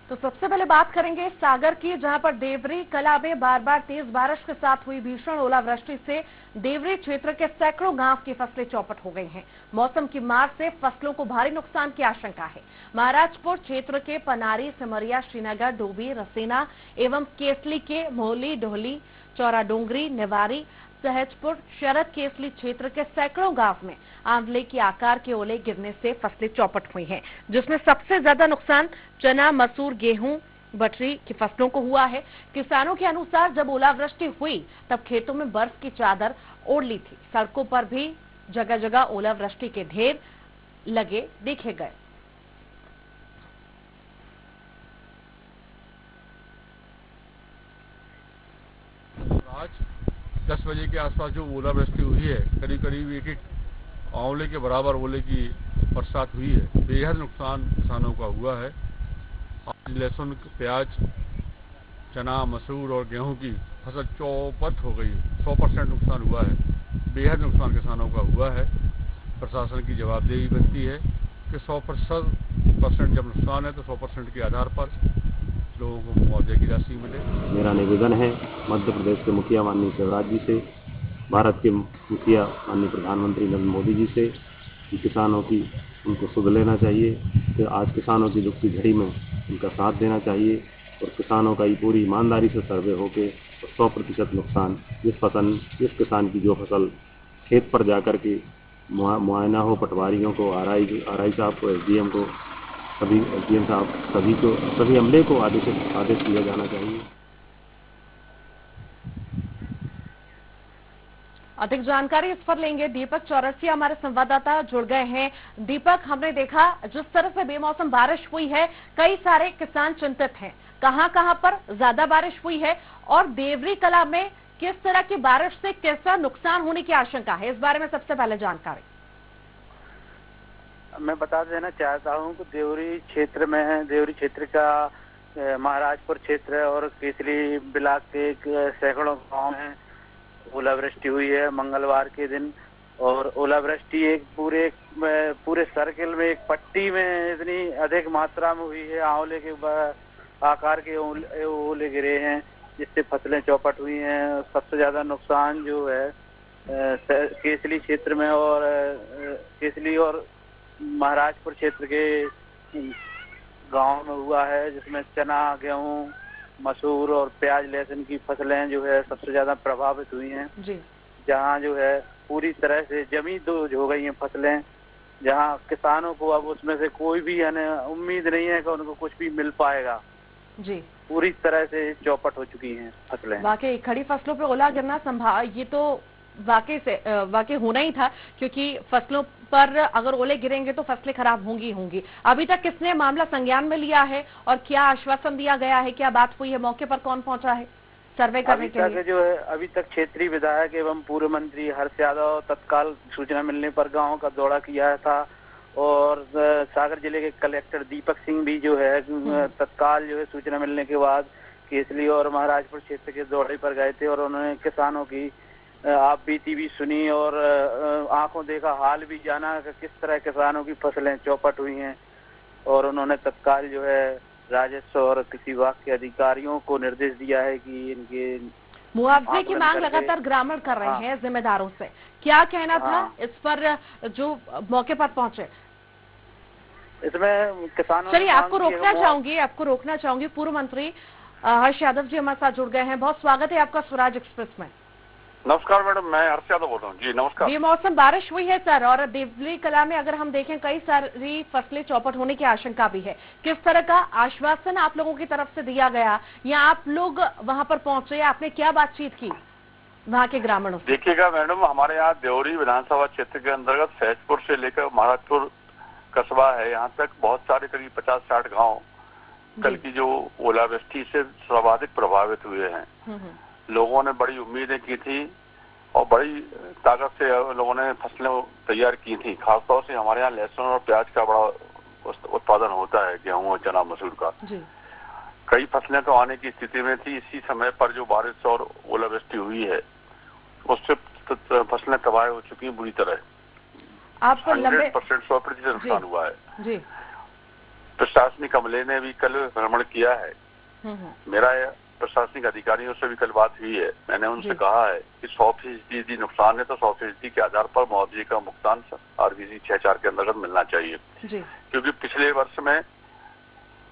तो सबसे पहले बात करेंगे सागर की, जहां पर देवरी कला में बार बार तेज बारिश के साथ हुई भीषण ओलावृष्टि से देवरी क्षेत्र के सैकड़ों गांव की फसलें चौपट हो गई हैं। मौसम की मार से फसलों को भारी नुकसान की आशंका है। महाराजपुर क्षेत्र के पनारी, सिमरिया, श्रीनगर, डोभी, रसेना एवं केसली के मोहली, डोहली, चौरा डोंगरी, नेवारी, सहजपुर, शरद केसली क्षेत्र के सैकड़ों गांव में आंवले के आकार के ओले गिरने से फसलें चौपट हुई हैं, जिसमें सबसे ज्यादा नुकसान चना, मसूर, गेहूं, बटरी की फसलों को हुआ है। किसानों के अनुसार जब ओलावृष्टि हुई तब खेतों में बर्फ की चादर ओढ़ ली थी। सड़कों पर भी जगह जगह ओलावृष्टि के ढेर लगे देखे गए। आज 10 बजे के आसपास जो ओलावृष्टि हुई है, करीब करीब एक आंवले के बराबर ओले की बरसात हुई है। बेहद नुकसान किसानों का हुआ है। आज लहसुन, प्याज, चना, मसूर और गेहूं की फसल चौपट हो गई। 100% नुकसान हुआ है। बेहद नुकसान किसानों का हुआ है। प्रशासन की जवाबदेही बनती है कि 100% जब नुकसान है तो 100% के आधार पर लोगों को मुआवजे की राशि मिले। मेरा निवेदन है मध्य प्रदेश के मुखिया माननीय शिवराज जी से, भारत के मुखिया माननीय प्रधानमंत्री नरेंद्र मोदी जी से कि किसानों की उनको सुध लेना चाहिए कि आज किसानों की दुख की घड़ी में उनका साथ देना चाहिए और किसानों का ये पूरी ईमानदारी से सर्वे होके 100% नुकसान जिस किसान की जो फसल खेत पर जाकर के मुआयना हो, पटवारियों को, आरआई साहब को, एसडीएम को, सभी एसडीएम साहब सभी अमले को आदेश दिया जाना चाहिए। अधिक जानकारी इस पर लेंगे। दीपक चौरसिया हमारे संवाददाता जुड़ गए हैं। दीपक, हमने देखा जिस तरह से बेमौसम बारिश हुई है, कई सारे किसान चिंतित हैं। कहां पर ज्यादा बारिश हुई है और देवरी कला में किस तरह की बारिश से कैसा नुकसान होने की आशंका है, इस बारे में सबसे पहले जानकारी। मैं बता देना चाहता हूं कि देवरी क्षेत्र का महाराजपुर क्षेत्र और केसली ब्लॉक के सैकड़ों गांव में ओलावृष्टि हुई है मंगलवार के दिन। और ओलावृष्टि एक पूरे सर्किल में, एक पट्टी में इतनी अधिक मात्रा में हुई है। आंवले के आकार के ओले गिरे हैं जिससे फसलें चौपट हुई हैं। सबसे ज्यादा नुकसान जो है केसली क्षेत्र में और केसली और महाराजपुर क्षेत्र के गांव में हुआ है, जिसमें चना, गेहूं, मसूर और प्याज, लहसुन की फसलें जो है सबसे ज्यादा प्रभावित हुई हैं। जहां जो है पूरी तरह से जमींदोज हो गई हैं फसलें, जहां किसानों को अब उसमें से कोई भी उम्मीद नहीं है कि उनको कुछ भी मिल पाएगा। पूरी तरह से चौपट हो चुकी हैं फसलें। वाकई खड़ी फसलों पे ओला गिरना ये तो वाकई होना ही था, क्योंकि फसलों पर अगर ओले गिरेंगे तो फसलें खराब होंगी। अभी तक किसने मामला संज्ञान में लिया है और क्या आश्वासन दिया गया है, क्या बात हुई है, मौके पर कौन पहुंचा है सर्वे करने के लिए? जो है अभी तक क्षेत्रीय विधायक एवं पूर्व मंत्री हर्ष यादव तत्काल सूचना मिलने पर गाँव का दौरा किया था और सागर जिले के कलेक्टर दीपक सिंह भी जो है तत्काल जो है सूचना मिलने के बाद केसली और महाराजपुर क्षेत्र के दौरे पर गए थे और उन्होंने किसानों की आप बीती भी सुनी और आंखों देखा हाल भी जाना कि किस तरह किसानों की फसलें चौपट हुई हैं। और उन्होंने तत्काल जो है राजस्व और कृषि विभाग के अधिकारियों को निर्देश दिया है कि इनके मुआवजे की मांग लगातार ग्रामीण कर रहे हैं जिम्मेदारों से। क्या कहना था इस पर जो मौके पर पहुंचे? इसमें किसानों चलिए आपको रोकना चाहूंगी। पूर्व मंत्री हर्ष यादव जी हमारे साथ जुड़ गए हैं। बहुत स्वागत है आपका स्वराज एक्सप्रेस में। नमस्कार मैडम, मैं हर्ष यादव बोल रहा हूँ। जी नमस्कार। बेमौसम बारिश हुई है सर, और देवरी कला में अगर हम देखें कई सारी फसलें चौपट होने की आशंका भी है। किस तरह का आश्वासन आप लोगों की तरफ से दिया गया या आप लोग वहां पर पहुंचे, आपने क्या बातचीत की वहाँ के ग्रामीणों से? देखिएगा मैडम, हमारे यहाँ देवरी विधानसभा क्षेत्र के अंतर्गत सहजपुर से लेकर महाराजपुर कस्बा है, यहाँ तक बहुत सारे करीब 50-60 गाँव कल की जो ओलावृष्टि से सर्वाधिक प्रभावित हुए हैं। लोगों ने बड़ी उम्मीदें की थी और बड़ी ताकत से लोगों ने फसलें तैयार की थी। खासतौर से हमारे यहाँ लहसुन और प्याज का बड़ा उत्पादन होता है, गेहूं और चना मसूर का। कई फसलें तो आने की स्थिति में थी। इसी समय पर जो बारिश और ओलावृष्टि हुई है उससे फसलें तबाह हो चुकी हैं बुरी तरह। 100% नुकसान हुआ है। प्रशासनिक अमले ने भी कल भ्रमण किया है। मेरा प्रशासनिक अधिकारियों से भी कल बात हुई है। मैंने उनसे कहा है कि 100% नुकसान है तो 100% के आधार पर मुआवजे का भुगतान RBC 6-4 के अंतर्गत मिलना चाहिए जी। क्योंकि पिछले वर्ष में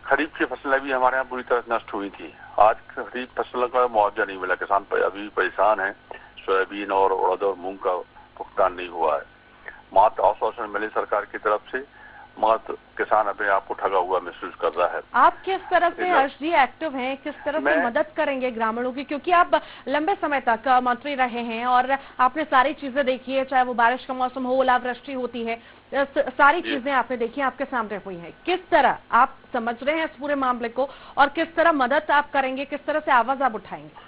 खरीफ की फसलें भी हमारे यहाँ बुरी तरह नष्ट हुई थी। आज खरीफ फसलों का मुआवजा नहीं मिला, किसान अभी परेशान है। सोयाबीन और उड़द और मूंग का भुगतान नहीं हुआ है। मात्र आश्वासन मिले सरकार की तरफ से, मगर किसान अपने आप को ठगा हुआ महसूस कर रहा है। आप किस तरह से हर्ष जी एक्टिव हैं, किस तरह से मदद करेंगे ग्रामीणों की, क्योंकि आप लंबे समय तक मंत्री रहे हैं और आपने सारी चीजें देखी है, चाहे वो बारिश का मौसम हो, ओलावृष्टि होती है, सारी चीजें आपने देखी, आपके सामने हुई हैं। किस तरह आप समझ रहे हैं इस पूरे मामले को और किस तरह मदद आप करेंगे, किस तरह से आवाज आप उठाएंगे?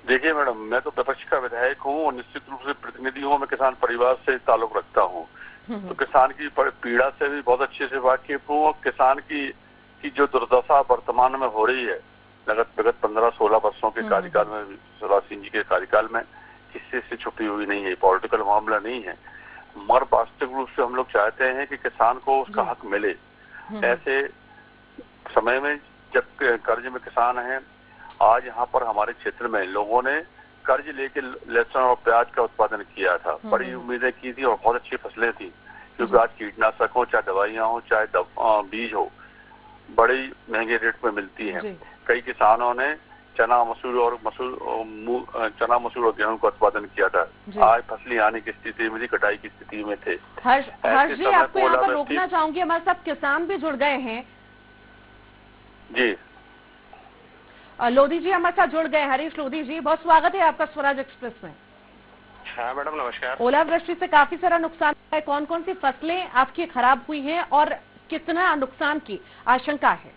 देखिए मैडम, मैं तो विपक्ष का विधायक हूँ और निश्चित रूप से प्रतिनिधि हूँ। मैं किसान परिवार से ताल्लुक रखता हूँ, तो किसान की पीड़ा से भी बहुत अच्छे से वाकिफ हूँ। और किसान की जो दुर्दशा वर्तमान में हो रही है, विगत 15-16 वर्षों के कार्यकाल में, शिवराज सिंह जी के कार्यकाल में, किसी से छुपी हुई नहीं है, पॉलिटिकल मामला नहीं है। मगर वास्तविक रूप से हम लोग चाहते हैं कि किसान को उसका हक मिले। ऐसे समय में जब कर्ज में किसान है, आज यहाँ पर हमारे क्षेत्र में लोगों ने कर्ज लेके लहसुन और प्याज का उत्पादन किया था। बड़ी उम्मीदें की थी और बहुत अच्छी फसलें थी, क्योंकि आज कीटनाशक हो, चाहे दवाइयाँ हो, चाहे बीज हो, बड़ी महंगे रेट में मिलती हैं। कई किसानों ने चना मसूर और गेहूं का उत्पादन किया था। आज फसलें आने की स्थिति में थी, कटाई की स्थिति में थे। हर्ष जी, आपको यहाँ पर रोकना चाहूंगी, हमारे साथ किसान भी जुड़ गए हैं। जी लोधी जी हमारे साथ जुड़ गए। हरीश लोधी जी, बहुत स्वागत है आपका स्वराज एक्सप्रेस में। हाँ मैडम, नमस्कार। ओलावृष्टि से काफी सारा नुकसान है, कौन कौन सी फसलें आपकी खराब हुई हैं और कितना नुकसान की आशंका है?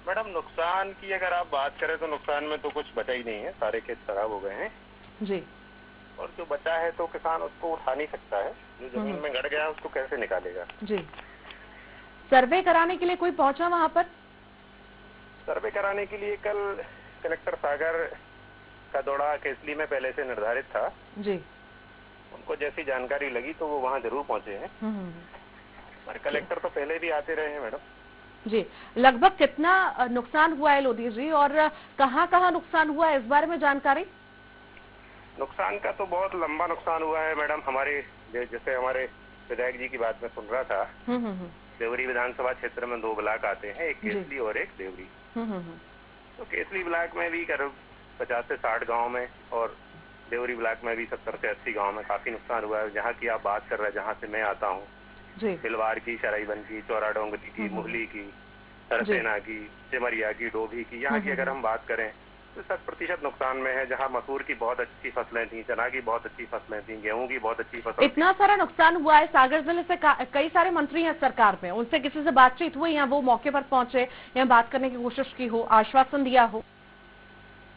मैडम, नुकसान की अगर आप बात करें तो नुकसान में तो कुछ बचा ही नहीं है, सारे खेत खराब हो गए हैं जी। और जो बचा है तो किसान उसको उठा नहीं सकता है। जो जमीन में गड़ गया उसको कैसे निकालेगा? जी। सर्वे कराने के लिए कोई पहुंचा वहां पर? सर्वे कराने के लिए कल कलेक्टर सागर का दौरा केसली में पहले से निर्धारित था जी। उनको जैसी जानकारी लगी तो वो वहाँ जरूर पहुंचे हैं। और कलेक्टर तो पहले भी आते रहे हैं मैडम जी। लगभग कितना नुकसान हुआ है लोधी जी और कहाँ नुकसान हुआ है, इस बारे में जानकारी? नुकसान का तो बहुत लंबा नुकसान हुआ है मैडम। हमारे जैसे हमारे विधायक जी की बात में सुन रहा था, देवरी विधानसभा क्षेत्र में 2 ब्लॉक आते हैं, एक केसली और एक देवरी। तो केसली ब्लॉक में भी करीब 50 से 60 गांव में और देवरी ब्लॉक में भी 70 से 80 गांव में काफी नुकसान हुआ है। जहाँ की आप बात कर रहे हैं, जहाँ से मैं आता हूँ, बिलवार की, शराईबन की, चौरा डोंगरी की, मुहली की, सरसेना की, सिमरिया की, डोभी की, यहाँ की अगर हम बात करें तो 100% नुकसान में है। जहाँ मसूर की बहुत अच्छी फसलें थी, चना की बहुत अच्छी फसलें थी, गेहूं की बहुत अच्छी फसल। इतना सारा नुकसान हुआ है। सागर जिले से कई सारे मंत्री हैं सरकार में, उनसे किसी से बातचीत हुई या वो मौके पर पहुंचे या बात करने की कोशिश की हो, आश्वासन दिया हो?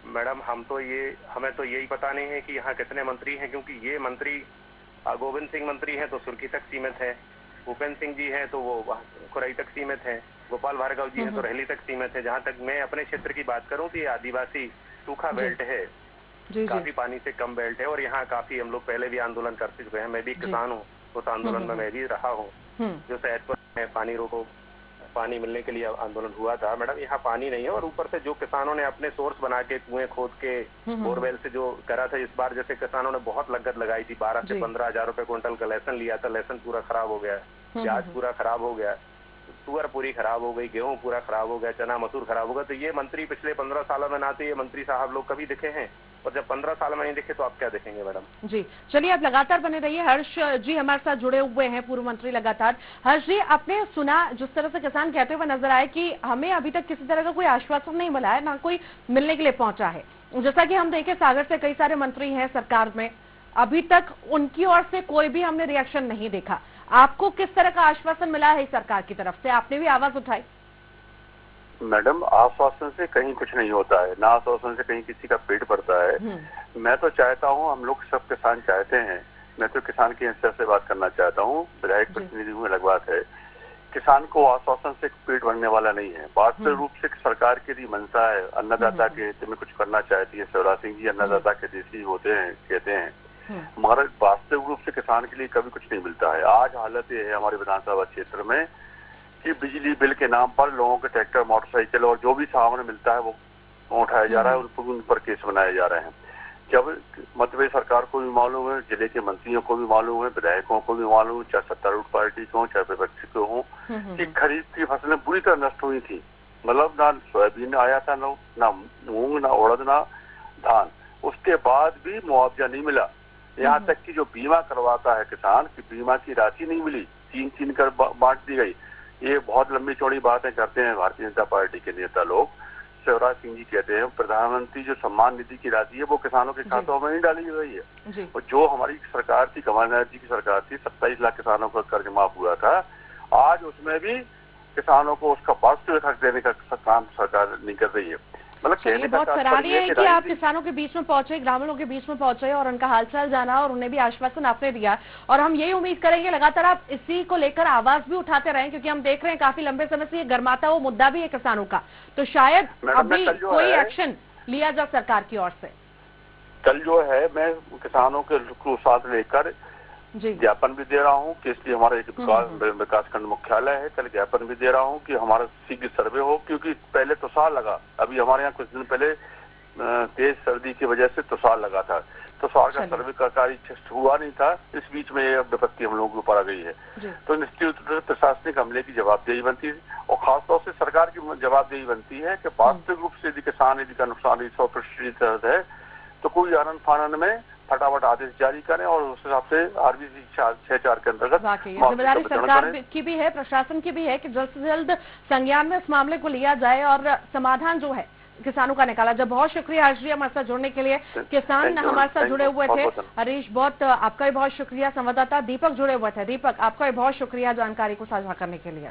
मैडम, हमें तो यही पता नहीं है कि यहाँ कितने मंत्री हैं, क्योंकि ये मंत्री गोविंद सिंह मंत्री हैं तो सुर्खी तक सीमित है, भूपेंद्र सिंह जी हैं तो वो खुराई तक सीमित है, गोपाल भार्गव जी हैं तो रहली तक सीमित है। जहाँ तक मैं अपने क्षेत्र की बात करूं तो ये आदिवासी सूखा बेल्ट है, काफी पानी से कम बेल्ट है और यहाँ काफी हम लोग पहले भी आंदोलन कर चुके हैं। मैं भी किसान हूँ, उस आंदोलन में मैं भी रहा हूँ। जो सैदपुर में पानी रोको, पानी मिलने के लिए आंदोलन हुआ था मैडम, यहाँ पानी नहीं है। और ऊपर से जो किसानों ने अपने सोर्स बना के कुएं खोद के बोरवेल से जो करा था, इस बार जैसे किसानों ने बहुत लागत लगाई थी, 12 से 15 हजार रुपए क्विंटल का लहसुन लिया था, लहसुन पूरा खराब हो गया, प्याज पूरा खराब हो गया, तुअर पूरी खराब हो गई, गेहूं पूरा खराब हो गया, चना मसूर खराब हो गया। तो ये मंत्री पिछले 15 सालों में ना तो ये मंत्री साहब लोग कभी दिखे हैं, और जब 15 साल में नहीं दिखे तो आप क्या देखेंगे मैडम? जी चलिए, आप लगातार बने रहिए। हर्ष जी हमारे साथ जुड़े हुए हैं, पूर्व मंत्री लगातार। हर्ष जी, आपने सुना जिस तरह से किसान कहते हुए नजर आए कि हमें अभी तक किसी तरह का कोई आश्वासन नहीं मिला है, ना कोई मिलने के लिए पहुंचा है। जैसा कि हम देखें, सागर से कई सारे मंत्री हैं सरकार में, अभी तक उनकी ओर से कोई भी हमने रिएक्शन नहीं देखा। आपको किस तरह का आश्वासन मिला है सरकार की तरफ से? आपने भी आवाज उठाई। मैडम, आश्वासन से कहीं कुछ नहीं होता है, ना आश्वासन से कहीं किसी का पेट भरता है। मैं तो चाहता हूं, हम लोग सब किसान चाहते हैं, मैं तो किसान की हैसियत से बात करना चाहता हूं, विधायक प्रतिनिधि हूँ, अलग बात है। किसान को आश्वासन से पेट भरने वाला नहीं है। वास्तविक रूप से सरकार की मंशा है, अन्नदाता के हित में कुछ करना चाहती है। शिवराज सिंह जी अन्नदाता के देशी होते हैं, कहते हैं, मगर वास्तविक रूप से किसान के लिए कभी कुछ नहीं मिलता है। आज हालत ये है हमारे विधानसभा क्षेत्र में कि बिजली बिल के नाम पर लोगों के ट्रैक्टर, मोटरसाइकिल और जो भी सामान मिलता है वो उठाया जा रहा है, उन पर केस बनाए जा रहे हैं। जब मध्य प्रदेश सरकार को भी मालूम है, जिले के मंत्रियों को भी मालूम है, विधायकों को भी मालूम है, चाहे सत्तारूढ़ पार्टी को हो चाहे विपक्ष को हो, कि खरीफ की फसलें बुरी तरह नष्ट हुई थी। मतलब ना सोयाबीन आया था, ना मूंग, ना उड़द, ना धान। उसके बाद भी मुआवजा नहीं मिला। यहाँ तक कि जो बीमा करवाता है किसान की बीमा की राशि नहीं मिली, छीन कर बांट दी गई। ये बहुत लंबी चौड़ी बातें करते हैं भारतीय जनता पार्टी के नेता लोग। शिवराज सिंह जी कहते हैं प्रधानमंत्री जो सम्मान निधि की राशि है वो किसानों के खातों में नहीं डाली गई है। और जो हमारी सरकार थी, कमलनाथ जी की सरकार थी, 27 लाख किसानों का कर्ज माफ हुआ था। आज उसमें भी किसानों को उसका वास्तविक हक देने का काम सरकार नहीं कर रही है। मतलब चलिए, बहुत सराहनीय है कि आप किसानों के बीच में पहुंचे, ग्रामीणों के बीच में पहुंचे और उनका हालचाल जाना और उन्हें भी आश्वासन आपने दिया। और हम यही उम्मीद करेंगे लगातार आप इसी को लेकर आवाज भी उठाते रहें, क्योंकि हम देख रहे हैं काफी लंबे समय से ये गर्माता हुआ मुद्दा भी है किसानों का। तो शायद अभी कोई एक्शन लिया जा सरकार की ओर से। कल जो है मैं किसानों के साथ लेकर ज्ञापन भी दे रहा हूँ कि इसलिए हमारा एक विकासखंड मुख्यालय है। कल ज्ञापन भी दे रहा हूँ कि हमारा शीघ्र सर्वे हो, क्योंकि पहले तुषार लगा। अभी हमारे यहाँ कुछ दिन पहले तेज सर्दी की वजह से तुषार लगा था। तुषार का सर्वे का कार्य हुआ नहीं था। इस बीच में ये विपत्ति हम लोगों के ऊपर आ गई है। तो निश्चित रूप से प्रशासनिक हमले की जवाबदेही बनती है और खासतौर से सरकार की जवाबदेही बनती है कि वास्तविक रूप से यदि किसान का नुकसान 100% है तो कोई आनंद फानन में फटाफट आदेश जारी करें और उस हिसाब से RBC 6(4) के अंतर्गत जिम्मेदारी सरकार की भी है, प्रशासन की भी है कि जल्द से जल्द संज्ञान में इस मामले को लिया जाए और समाधान जो है किसानों का निकाला जाए। बहुत शुक्रिया हरीश जी हमारे साथ जुड़ने के लिए। किसान हमारे साथ जुड़े हुए थे। हरीश, बहुत आपका भी बहुत शुक्रिया। संवाददाता दीपक जुड़े हुए थे। दीपक, आपका भी बहुत शुक्रिया जानकारी को साझा करने के लिए।